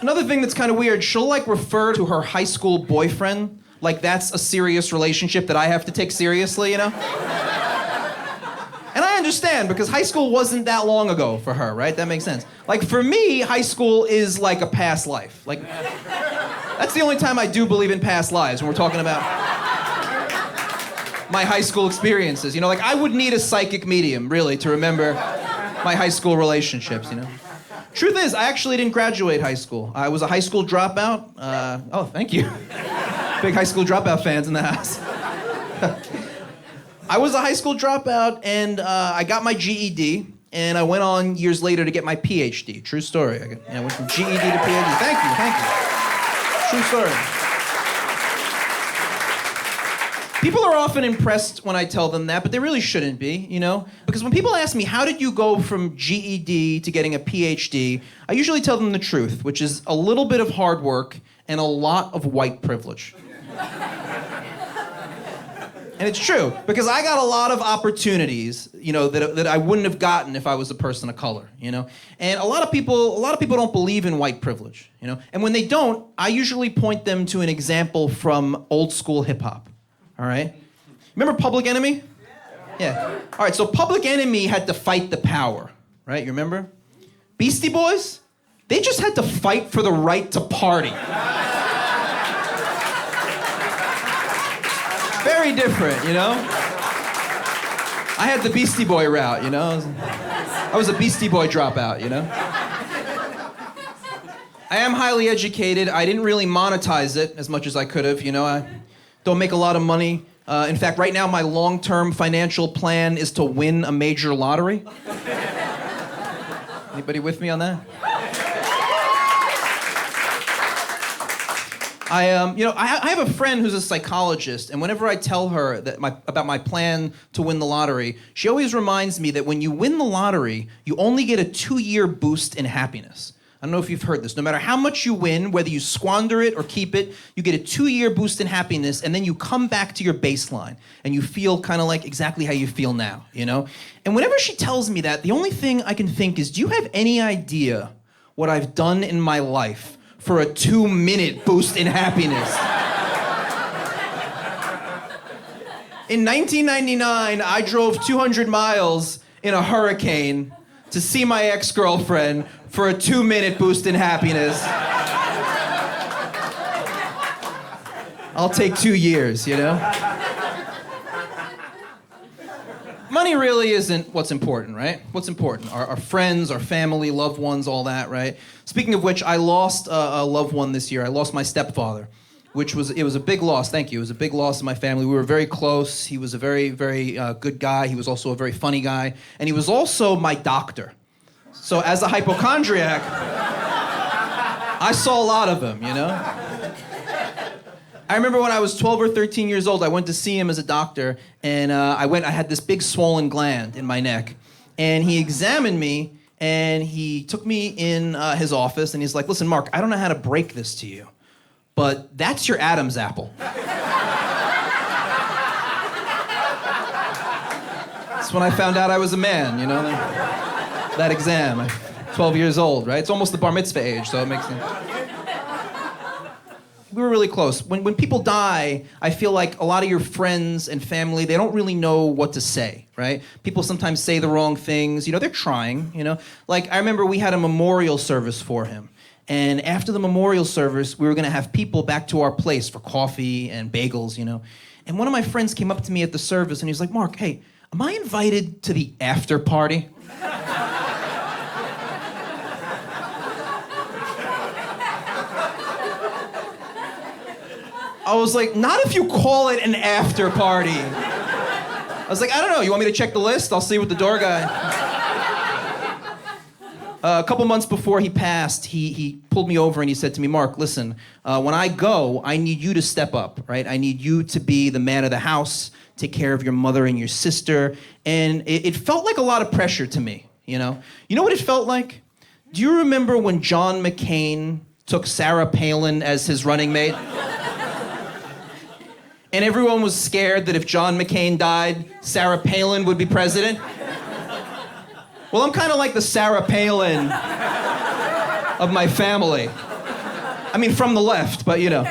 Another thing that's kind of weird, she'll like refer to her high school boyfriend like that's a serious relationship that I have to take seriously, you know? And I understand, because high school wasn't that long ago for her, right? That makes sense. Like, for me, high school is like a past life. Like, that's the only time I do believe in past lives, when we're talking about my high school experiences. You know, like, I would need a psychic medium, really, to remember my high school relationships, you know? Truth is, I actually didn't graduate high school. I was a high school dropout. Oh, thank you. Big high school dropout fans in the house. I was a high school dropout, and I got my GED, and I went on years later to get my PhD. True story. I went from GED to PhD. Thank you. True story. People are often impressed when I tell them that, but they really shouldn't be, you know? Because when people ask me, how did you go from GED to getting a PhD, I usually tell them the truth, which is a little bit of hard work and a lot of white privilege. And it's true, because I got a lot of opportunities, you know, that I wouldn't have gotten if I was a person of color, you know? And a lot of people don't believe in white privilege, you know? And when they don't, I usually point them to an example from old school hip hop, all right? Remember Public Enemy? Yeah. All right, so Public Enemy had to fight the power, right? You remember? Beastie Boys? They just had to fight for the right to party. Very different, you know? I had the Beastie Boy route, you know? I was a Beastie Boy dropout, you know? I am highly educated. I didn't really monetize it as much as I could have, you know? I don't make a lot of money. In fact, right now, my long-term financial plan is to win a major lottery. Anybody with me on that? I have a friend who's a psychologist, and whenever I tell her that about my plan to win the lottery, she always reminds me that when you win the lottery, you only get a 2-year boost in happiness. I don't know if you've heard this. No matter how much you win, whether you squander it or keep it, you get a 2-year boost in happiness, and then you come back to your baseline, and you feel kind of like exactly how you feel now, you know? And whenever she tells me that, the only thing I can think is, do you have any idea what I've done in my life for a 2-minute boost in happiness? In 1999, I drove 200 miles in a hurricane to see my ex-girlfriend for a 2-minute boost in happiness. I'll take 2 years, you know? Money really isn't what's important, right? What's important? Our friends, our family, loved ones, all that, right? Speaking of which, I lost a loved one this year. I lost my stepfather, it was a big loss. Thank you. It was a big loss in my family. We were very close. He was a very, very good guy. He was also a very funny guy. And he was also my doctor. So as a hypochondriac, I saw a lot of him, you know? I remember when I was 12 or 13 years old, I went to see him as a doctor, and I had this big swollen gland in my neck. And he examined me, and he took me in his office, and he's like, listen, Mark, I don't know how to break this to you, but that's your Adam's apple. That's when I found out I was a man, you know? That exam, I'm 12 years old, right? It's almost the bar mitzvah age, so it makes sense. We were really close. When people die, I feel like a lot of your friends and family, they don't really know what to say, right? People sometimes say the wrong things. You know, they're trying, you know? Like, I remember we had a memorial service for him. And after the memorial service, we were gonna have people back to our place for coffee and bagels, you know? And one of my friends came up to me at the service and he was like, Mark, hey, am I invited to the after party? I was like, not if you call it an after party. I was like, I don't know, you want me to check the list? I'll see with the door guy. A couple months before he passed, he pulled me over and he said to me, Mark, listen, when I go, I need you to step up, right? I need you to be the man of the house, take care of your mother and your sister. And it felt like a lot of pressure to me, you know? You know what it felt like? Do you remember when John McCain took Sarah Palin as his running mate? And everyone was scared that if John McCain died, Sarah Palin would be president? Well, I'm kind of like the Sarah Palin of my family. I mean, from the left, but you know.